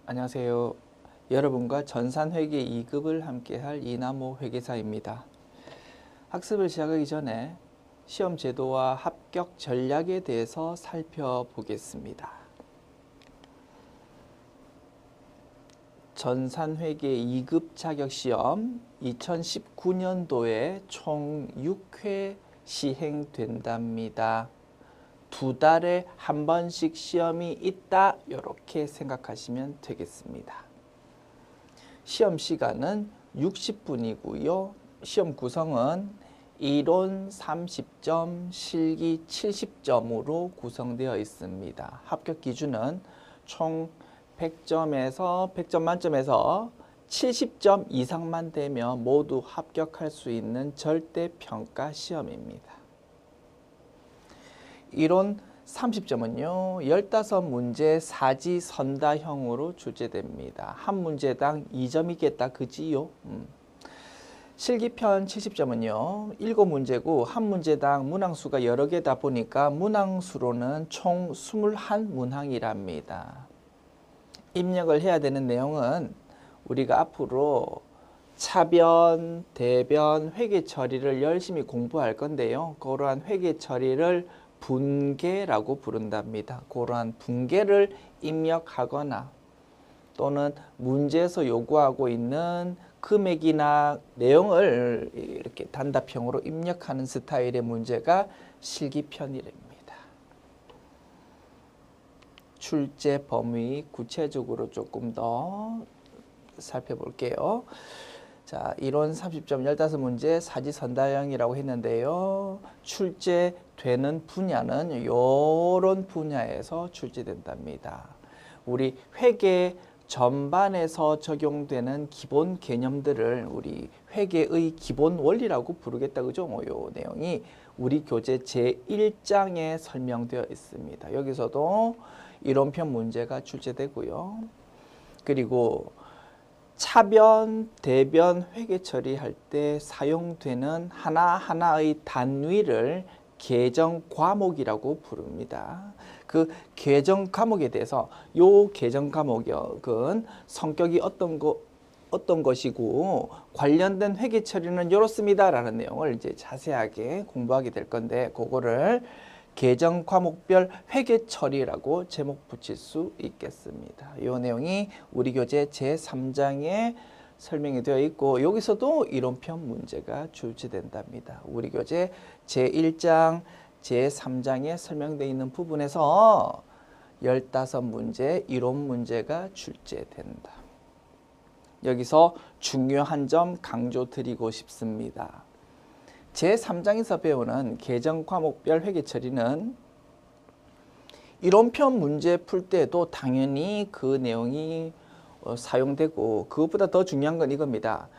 안녕하세요. 여러분과 전산회계 2급을 함께할 이남호 회계사입니다. 학습을 시작하기 전에 시험 제도와 합격 전략에 대해서 살펴보겠습니다. 전산회계 2급 자격시험 2019년도에 총 6회 시행된답니다. 2달에 한 번씩 시험이 있다, 이렇게 생각하시면 되겠습니다. 시험 시간은 60분이고요. 시험 구성은 이론 30점, 실기 70점으로 구성되어 있습니다. 합격 기준은 총 100점 만점에서 70점 이상만 되면 모두 합격할 수 있는 절대평가 시험입니다. 이론 30점은요. 15문제 사지선다형으로 출제됩니다. 한 문제당 2점이겠다 그지요? 실기편 70점은요. 7문제고 한 문제당 문항수가 여러 개다 보니까 문항수로는 총 21문항이랍니다. 입력을 해야 되는 내용은 우리가 앞으로 차변, 대변, 회계 처리를 열심히 공부할 건데요. 그러한 회계 처리를 분계라고 부른답니다. 그러한 분계를 입력하거나 또는 문제에서 요구하고 있는 금액이나 내용을 이렇게 단답형으로 입력하는 스타일의 문제가 실기편이랍니다. 출제 범위 구체적으로 조금 더 살펴볼게요. 자, 이론 30점 15문제 사지선다형이라고 했는데요. 출제되는 분야는 이런 분야에서 출제된답니다. 우리 회계 전반에서 적용되는 기본 개념들을 우리 회계의 기본 원리라고 부르겠다. 그죠? 요 내용이 우리 교재 제1장에 설명되어 있습니다. 여기서도 이론편 문제가 출제되고요. 그리고 차변, 대변, 회계 처리할 때 사용되는 하나하나의 단위를 계정 과목이라고 부릅니다. 그 계정 과목에 대해서 요 계정 과목은 성격이 어떤 것이고 관련된 회계 처리는 이렇습니다라는 내용을 이제 자세하게 공부하게 될 건데 그거를 계정 과목별 회계 처리라고 제목 붙일 수 있겠습니다. 이 내용이 우리 교재 제3장에 설명이 되어 있고 여기서도 이론편 문제가 출제된답니다. 우리 교재 제1장, 제3장에 설명되어 있는 부분에서 15문제 이론 문제가 출제된다. 여기서 중요한 점 강조드리고 싶습니다. 제3장에서 배우는 계정 과목별 회계 처리는 이론편 문제 풀 때도 당연히 그 내용이 사용되고 그것보다 더 중요한 건 이겁니다.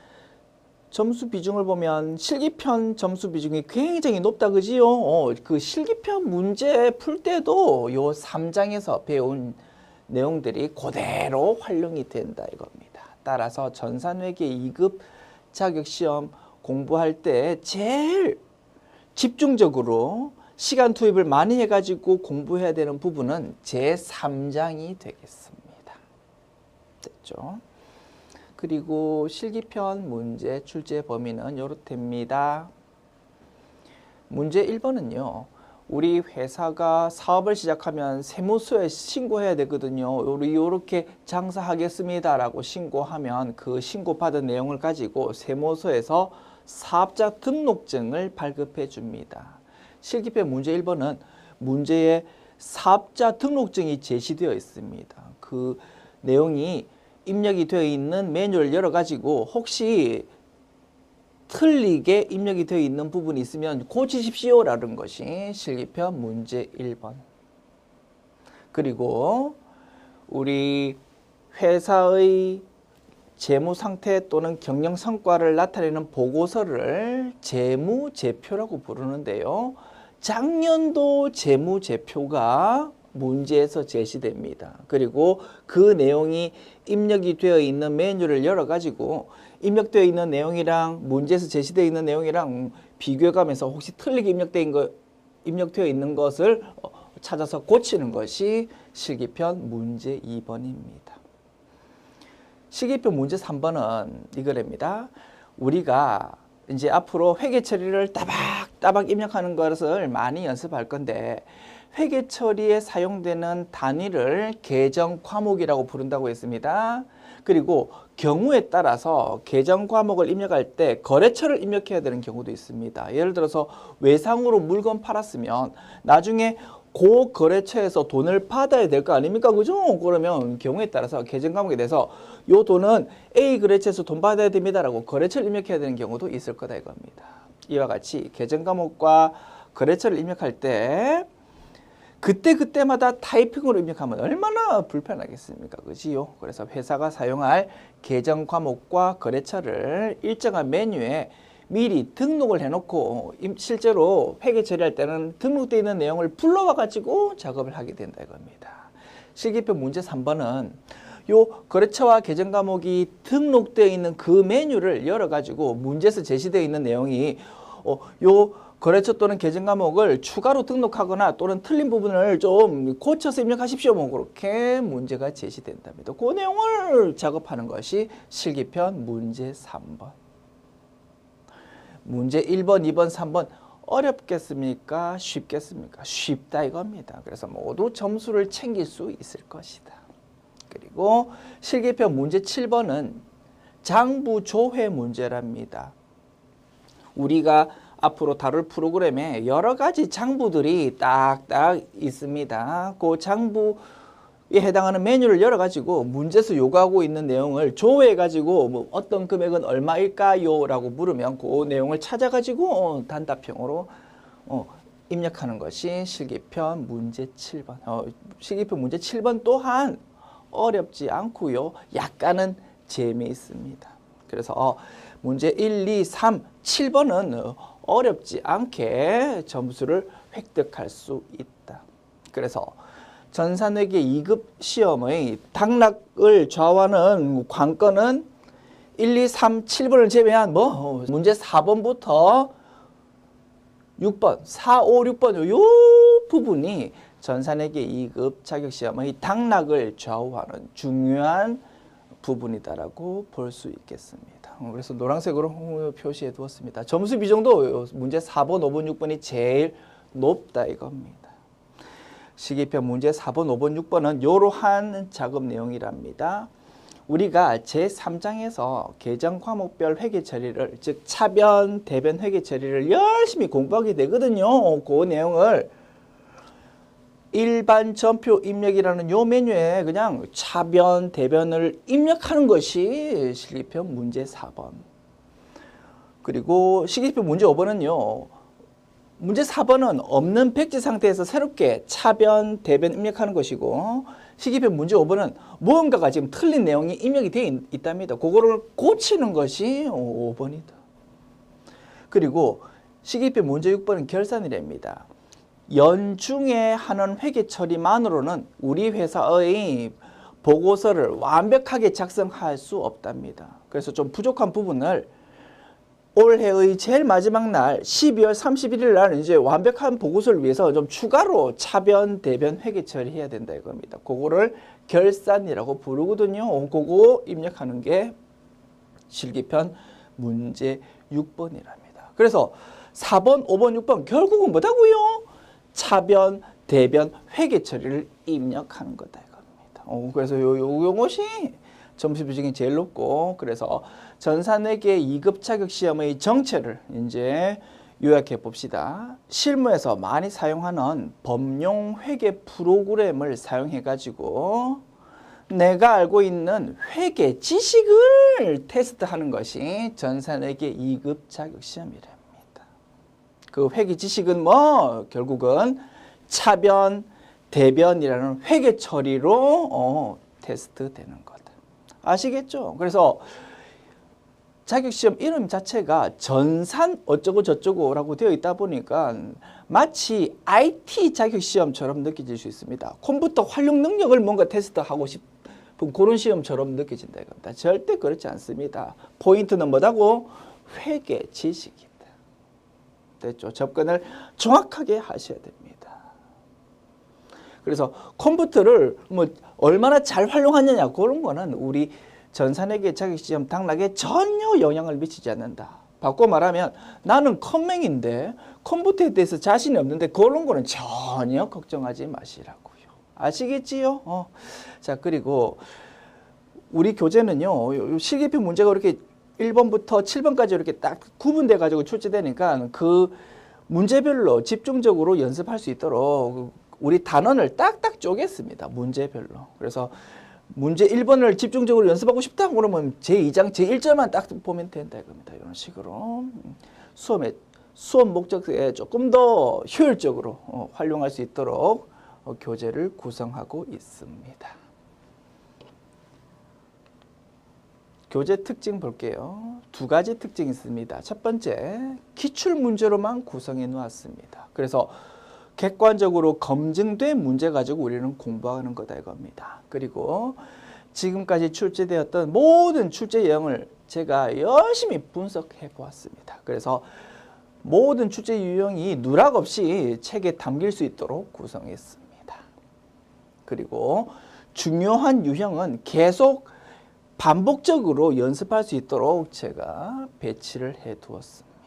점수 비중을 보면 실기편 점수 비중이 굉장히 높다 그지요? 그 실기편 문제 풀 때도 요 3장에서 배운 내용들이 그대로 활용이 된다 이겁니다. 따라서 전산회계 2급 자격시험 공부할 때 제일 집중적으로 시간 투입을 많이 해가지고 공부해야 되는 부분은 제3장이 되겠습니다. 됐죠? 그리고 실기편 문제 출제 범위는 이렇답니다. 문제 1번은요. 우리 회사가 사업을 시작하면 세무서에 신고해야 되거든요. 우리 이렇게 장사하겠습니다라고 신고하면 그 신고받은 내용을 가지고 세무서에서 사업자 등록증을 발급해 줍니다. 실기편 문제 1번은 문제에 사업자 등록증이 제시되어 있습니다. 그 내용이 입력이 되어 있는 매뉴얼을 열어가지고 혹시 틀리게 입력이 되어 있는 부분이 있으면 고치십시오라는 것이 실기편 문제 1번. 그리고 우리 회사의 재무 상태 또는 경영 성과를 나타내는 보고서를 재무제표라고 부르는데요. 작년도 재무제표가 문제에서 제시됩니다. 그리고 그 내용이 입력이 되어 있는 메뉴를 열어가지고 입력되어 있는 내용이랑 문제에서 제시되어 있는 내용이랑 비교해가면서 혹시 틀리게 입력되어 있는 것을 찾아서 고치는 것이 실기편 문제 2번입니다. 시계표 문제 3번은 이거랍니다. 우리가 이제 앞으로 회계 처리를 따박따박 입력하는 것을 많이 연습할 건데 회계 처리에 사용되는 단위를 계정 과목이라고 부른다고 했습니다. 그리고 경우에 따라서 계정 과목을 입력할 때 거래처를 입력해야 되는 경우도 있습니다. 예를 들어서 외상으로 물건 팔았으면 나중에 그 거래처에서 돈을 받아야 될 거 아닙니까? 그죠? 그러면 경우에 따라서 계정 과목에 대해서 요 돈은 A 거래처에서 돈 받아야 됩니다라고 거래처를 입력해야 되는 경우도 있을 거다 이겁니다. 이와 같이 계정 과목과 거래처를 입력할 때 그때마다 타이핑으로 입력하면 얼마나 불편하겠습니까? 그지요? 그래서 회사가 사용할 계정 과목과 거래처를 일정한 메뉴에 미리 등록을 해놓고 실제로 회계 처리할 때는 등록되어 있는 내용을 불러와 가지고 작업을 하게 된다 이겁니다. 실기표 문제 3번은 요 거래처와 계정 과목이 등록되어 있는 그 메뉴를 열어 가지고 문제에서 제시되어 있는 내용이 요 거래처 또는 계정 과목을 추가로 등록하거나 또는 틀린 부분을 좀 고쳐서 입력하십시오. 뭐 그렇게 문제가 제시된답니다. 그 내용을 작업하는 것이 실기편 문제 3번. 문제 1번, 2번, 3번 어렵겠습니까? 쉽겠습니까? 쉽다 이겁니다. 그래서 모두 점수를 챙길 수 있을 것이다. 그리고 실기편 문제 7번은 장부 조회 문제랍니다. 우리가 앞으로 다룰 프로그램에 여러 가지 장부들이 딱딱 있습니다. 그 장부에 해당하는 메뉴를 열어가지고 문제에서 요구하고 있는 내용을 조회해가지고 뭐 어떤 금액은 얼마일까요? 라고 물으면 그 내용을 찾아가지고 단답형으로 입력하는 것이 실기편 문제 7번. 실기편 문제 7번 또한 어렵지 않고요. 약간은 재미있습니다. 그래서 문제 1, 2, 3, 7번은 어렵지 않게 점수를 획득할 수 있다. 그래서 전산회계 2급 시험의 당락을 좌우하는 관건은 1, 2, 3, 7번을 제외한 문제 4번부터 6번, 4, 5, 6번 요 부분이 전산회계 2급 자격시험의 당락을 좌우하는 중요한 부분이다라고 볼 수 있겠습니다. 그래서 노란색으로 표시해 두었습니다. 점수 비중도 문제 4번, 5번, 6번이 제일 높다 이겁니다. 시기편 문제 4번, 5번, 6번은 이러한 작업 내용이랍니다. 우리가 제3장에서 계정 과목별 회계 처리를 즉 차변, 대변 회계 처리를 열심히 공부하게 되거든요. 그 내용을 일반 전표 입력이라는 요 메뉴에 그냥 차변, 대변을 입력하는 것이 실기편 문제 4번. 그리고 실기편 문제 5번은요. 문제 4번은 없는 백지 상태에서 새롭게 차변, 대변 입력하는 것이고 실기편 문제 5번은 무언가가 지금 틀린 내용이 입력이 되어 있답니다. 그거를 고치는 것이 5번이다. 그리고 실기편 문제 6번은 결산이랍니다. 연중에 하는 회계 처리만으로는 우리 회사의 보고서를 완벽하게 작성할 수 없답니다. 그래서 좀 부족한 부분을 올해의 제일 마지막 날 12월 31일 날 이제 완벽한 보고서를 위해서 좀 추가로 차변, 대변 회계 처리해야 된다 이겁니다. 그거를 결산이라고 부르거든요. 그거 입력하는 게 실기편 문제 6번이랍니다. 그래서 4번, 5번, 6번 결국은 뭐다고요? 차변, 대변, 회계 처리를 입력하는 거다 이겁니다. 그래서 요것이 점수 비중이 제일 높고 그래서 전산회계 2급 자격 시험의 정체를 이제 요약해 봅시다. 실무에서 많이 사용하는 범용 회계 프로그램을 사용해 가지고 내가 알고 있는 회계 지식을 테스트하는 것이 전산회계 2급 자격 시험이랍니다. 그 회계 지식은 결국은 차변, 대변이라는 회계 처리로 테스트되는 거다. 아시겠죠? 그래서 자격시험 이름 자체가 전산 어쩌고 저쩌고라고 되어 있다 보니까 마치 IT 자격시험처럼 느껴질 수 있습니다. 컴퓨터 활용 능력을 뭔가 테스트하고 싶은 그런 시험처럼 느껴진다 이겁니다. 절대 그렇지 않습니다. 포인트는 뭐다고? 회계 지식이다. 됐죠? 접근을 정확하게 하셔야 됩니다. 그래서 컴퓨터를 얼마나 잘 활용하느냐 그런 거는 우리 전산회계 자격시험 당락에 전혀 영향을 미치지 않는다. 바꿔 말하면 나는 컴맹인데 컴퓨터에 대해서 자신이 없는데 그런 거는 전혀 걱정하지 마시라고요. 아시겠지요? 자, 그리고 우리 교재는요. 실기표 문제가 이렇게 1번부터 7번까지 이렇게 딱 구분돼 가지고 출제되니까 그 문제별로 집중적으로 연습할 수 있도록 우리 단원을 딱딱 쪼갰습니다. 문제별로. 그래서 문제 1번을 집중적으로 연습하고 싶다 그러면 제2장 제1절만 딱 보면 된다 이겁니다. 이런 식으로 수업 목적에 조금 더 효율적으로 활용할 수 있도록 교재를 구성하고 있습니다. 교재 특징 볼게요. 두 가지 특징이 있습니다. 첫 번째, 기출 문제로만 구성해 놓았습니다. 그래서 객관적으로 검증된 문제 가지고 우리는 공부하는 거다 이겁니다. 그리고 지금까지 출제되었던 모든 출제 유형을 제가 열심히 분석해 보았습니다. 그래서 모든 출제 유형이 누락 없이 책에 담길 수 있도록 구성했습니다. 그리고 중요한 유형은 계속 반복적으로 연습할 수 있도록 제가 배치를 해 두었습니다.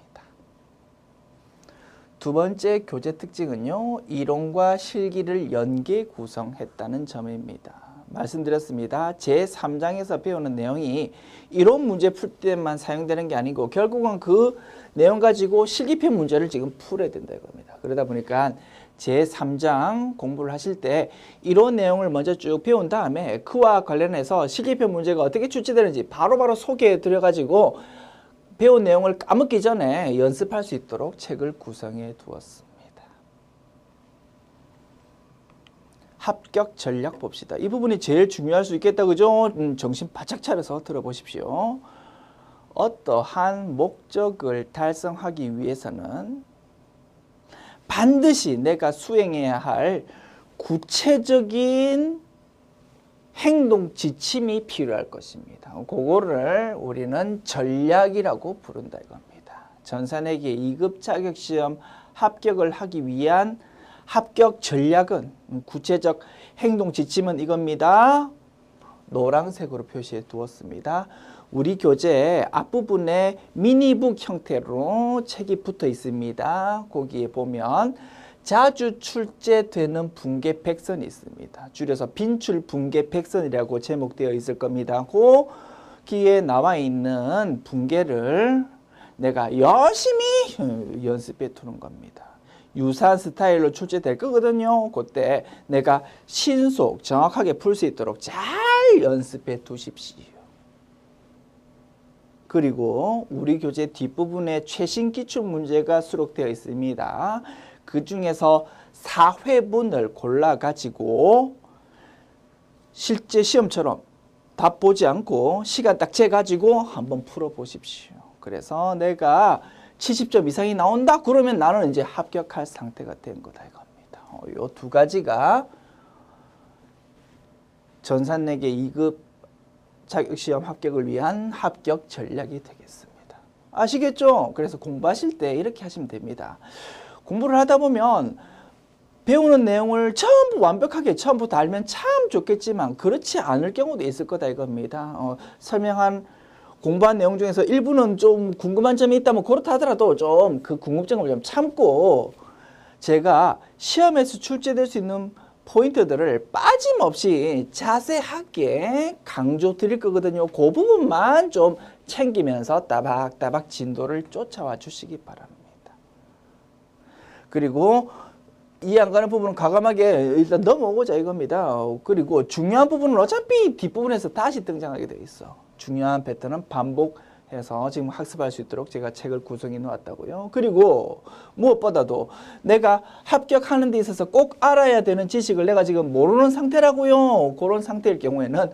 두 번째 교재 특징은요. 이론과 실기를 연계 구성했다는 점입니다. 말씀드렸습니다. 제3장에서 배우는 내용이 이론 문제 풀 때만 사용되는 게 아니고 결국은 그 내용 가지고 실기표 문제를 지금 풀어야 된다 이겁니다. 그러다 보니까 제3장 공부를 하실 때 이론 내용을 먼저 쭉 배운 다음에 그와 관련해서 실기표 문제가 어떻게 출제되는지 바로바로 소개해 드려가지고 배운 내용을 까먹기 전에 연습할 수 있도록 책을 구성해 두었습니다. 합격 전략 봅시다. 이 부분이 제일 중요할 수 있겠다. 그죠? 정신 바짝 차려서 들어보십시오. 어떠한 목적을 달성하기 위해서는 반드시 내가 수행해야 할 구체적인 행동 지침이 필요할 것입니다. 그거를 우리는 전략이라고 부른다 이겁니다. 전산회계 2급 자격시험 합격을 하기 위한 합격 전략은 구체적 행동 지침은 이겁니다. 노란색으로 표시해 두었습니다. 우리 교재 앞부분에 미니북 형태로 책이 붙어 있습니다. 거기에 보면 자주 출제되는 분계백선이 있습니다. 줄여서 빈출 분계백선이라고 제목되어 있을 겁니다. 거기에 나와 있는 분계를 내가 열심히 연습해 두는 겁니다. 유사한 스타일로 출제될 거거든요. 그때 내가 신속 정확하게 풀 수 있도록 잘 연습해 두십시오. 그리고 우리 교재 뒷부분에 최신 기출 문제가 수록되어 있습니다. 그 중에서 4회분을 골라가지고 실제 시험처럼 답 보지 않고 시간 딱 재가지고 한번 풀어보십시오. 그래서 내가 70점 이상이 나온다? 그러면 나는 이제 합격할 상태가 된 거다 이겁니다. 요 두 가지가 전산회계 2급 자격시험 합격을 위한 합격 전략이 되겠습니다. 아시겠죠? 그래서 공부하실 때 이렇게 하시면 됩니다. 공부를 하다 보면 배우는 내용을 전부 완벽하게 처음부터 알면 참 좋겠지만 그렇지 않을 경우도 있을 거다 이겁니다. 설명한 공부한 내용 중에서 일부는 좀 궁금한 점이 있다면 그렇다 하더라도 좀 그 궁금증을 좀 참고 제가 시험에서 출제될 수 있는 포인트들을 빠짐없이 자세하게 강조 드릴 거거든요. 그 부분만 좀 챙기면서 따박따박 진도를 쫓아와 주시기 바랍니다. 그리고 이해 안 가는 부분은 과감하게 일단 넘어오자 이겁니다. 그리고 중요한 부분은 어차피 뒷부분에서 다시 등장하게 돼 있어. 중요한 패턴은 반복해서 지금 학습할 수 있도록 제가 책을 구성해 놓았다고요. 그리고 무엇보다도 내가 합격하는 데 있어서 꼭 알아야 되는 지식을 내가 지금 모르는 상태라고요. 그런 상태일 경우에는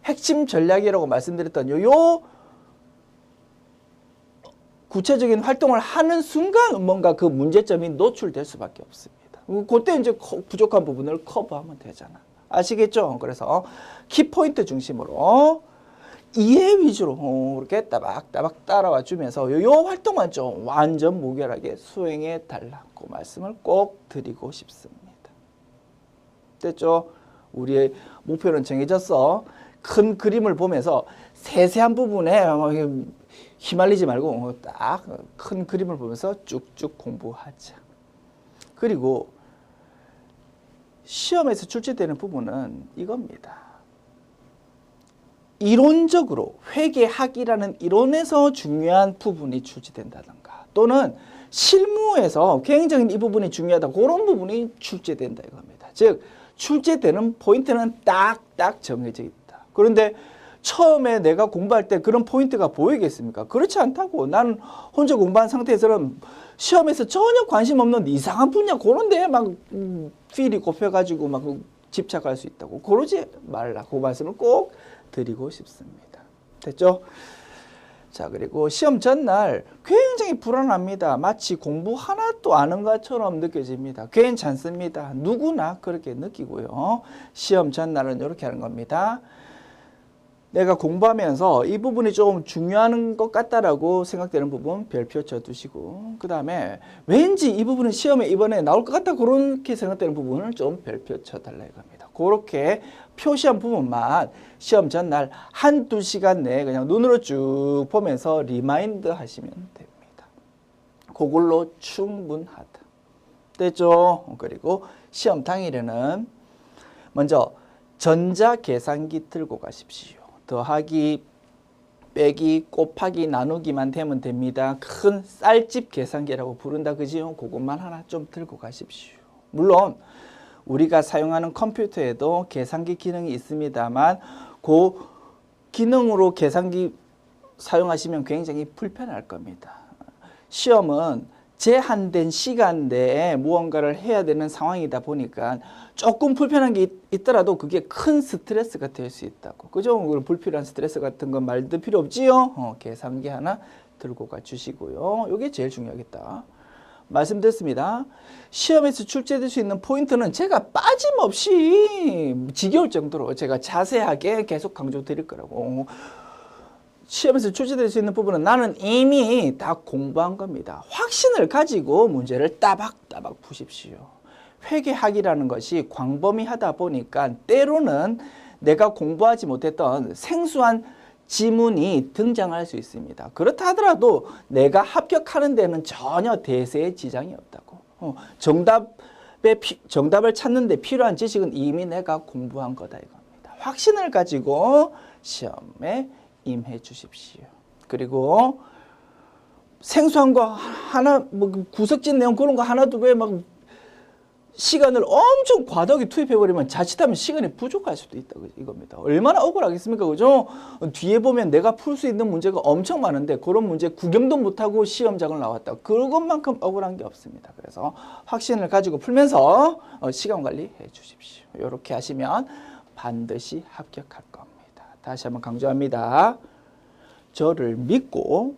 핵심 전략이라고 말씀드렸던 요 구체적인 활동을 하는 순간 뭔가 그 문제점이 노출될 수밖에 없습니다. 그때 이제 부족한 부분을 커버하면 되잖아. 아시겠죠? 그래서 키포인트 중심으로 이해 위주로 이렇게 따박따박 따라와 주면서 요 활동만 좀 완전 무결하게 수행해 달라고 말씀을 꼭 드리고 싶습니다. 됐죠? 우리의 목표는 정해졌어. 큰 그림을 보면서 세세한 부분에 휘말리지 말고 딱 큰 그림을 보면서 쭉쭉 공부하자. 그리고 시험에서 출제되는 부분은 이겁니다. 이론적으로 회계학이라는 이론에서 중요한 부분이 출제된다든가 또는 실무에서 굉장히 이 부분이 중요하다 그런 부분이 출제된다 이겁니다. 즉 출제되는 포인트는 딱딱 정해져 있다. 그런데 처음에 내가 공부할 때 그런 포인트가 보이겠습니까? 그렇지 않다고. 나는 혼자 공부한 상태에서는 시험에서 전혀 관심 없는 이상한 분야 그런 데에 막 필이 꼽혀가지고 막 집착할 수 있다고. 그러지 말라. 그 말씀을 꼭 드리고 싶습니다. 됐죠? 자, 그리고 시험 전날 굉장히 불안합니다. 마치 공부 하나도 아는 것처럼 느껴집니다. 괜찮습니다. 누구나 그렇게 느끼고요. 시험 전날은 이렇게 하는 겁니다. 내가 공부하면서 이 부분이 좀 중요한 것 같다라고 생각되는 부분 별표 쳐두시고 그 다음에 왠지 이 부분은 시험에 이번에 나올 것 같다 그렇게 생각되는 부분을 좀 별표 쳐달라 이겁니다. 그렇게 표시한 부분만 시험 전날 한두 시간 내에 그냥 눈으로 쭉 보면서 리마인드 하시면 됩니다. 그걸로 충분하다. 됐죠? 그리고 시험 당일에는 먼저 전자계산기 들고 가십시오. 더하기, 빼기, 곱하기, 나누기만 되면 됩니다. 큰 쌀집 계산기라고 부른다. 그지요? 그것만 하나 좀 들고 가십시오. 물론 우리가 사용하는 컴퓨터에도 계산기 기능이 있습니다만 그 기능으로 계산기 사용하시면 굉장히 불편할 겁니다. 시험은 제한된 시간 내에 무언가를 해야 되는 상황이다 보니까 조금 불편한 게 있더라도 그게 큰 스트레스가 될 수 있다고. 그죠? 불필요한 스트레스 같은 건 말도 필요 없지요? 계산기 하나 들고 가 주시고요. 이게 제일 중요하겠다. 말씀드렸습니다. 시험에서 출제될 수 있는 포인트는 제가 빠짐없이 지겨울 정도로 제가 자세하게 계속 강조 드릴 거라고. 시험에서 출제될 수 있는 부분은 나는 이미 다 공부한 겁니다. 확신을 가지고 문제를 따박따박 푸십시오. 회계학이라는 것이 광범위하다 보니까 때로는 내가 공부하지 못했던 생소한 지문이 등장할 수 있습니다. 그렇다 하더라도 내가 합격하는 데는 전혀 대세의 지장이 없다고. 정답을 찾는 데 필요한 지식은 이미 내가 공부한 거다 이겁니다. 확신을 가지고 시험에 임해 주십시오. 그리고 생소한 거 하나, 구석진 내용 그런 거 하나 두고에 막 시간을 엄청 과도하게 투입해버리면 자칫하면 시간이 부족할 수도 있다 이겁니다. 얼마나 억울하겠습니까? 그죠? 뒤에 보면 내가 풀 수 있는 문제가 엄청 많은데 그런 문제 구경도 못하고 시험장을 나왔다. 그것만큼 억울한 게 없습니다. 그래서 확신을 가지고 풀면서 시간 관리해 주십시오. 이렇게 하시면 반드시 합격할 겁니다. 다시 한번 강조합니다. 저를 믿고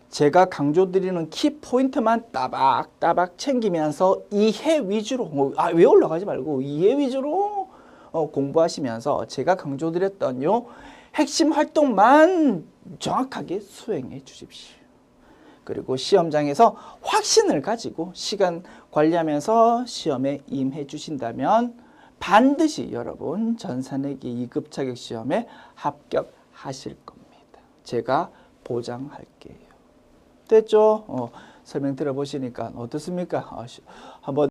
제가 강조드리는 키포인트만 따박따박 챙기면서 이해 위주로, 외우려고 하지 말고 이해 위주로 공부하시면서 제가 강조드렸던 요 핵심 활동만 정확하게 수행해 주십시오. 그리고 시험장에서 확신을 가지고 시간 관리하면서 시험에 임해 주신다면 반드시 여러분 전산회계 2급 자격 시험에 합격하실 겁니다. 제가 보장할게요. 됐죠? 설명 들어보시니까 어떻습니까? 한번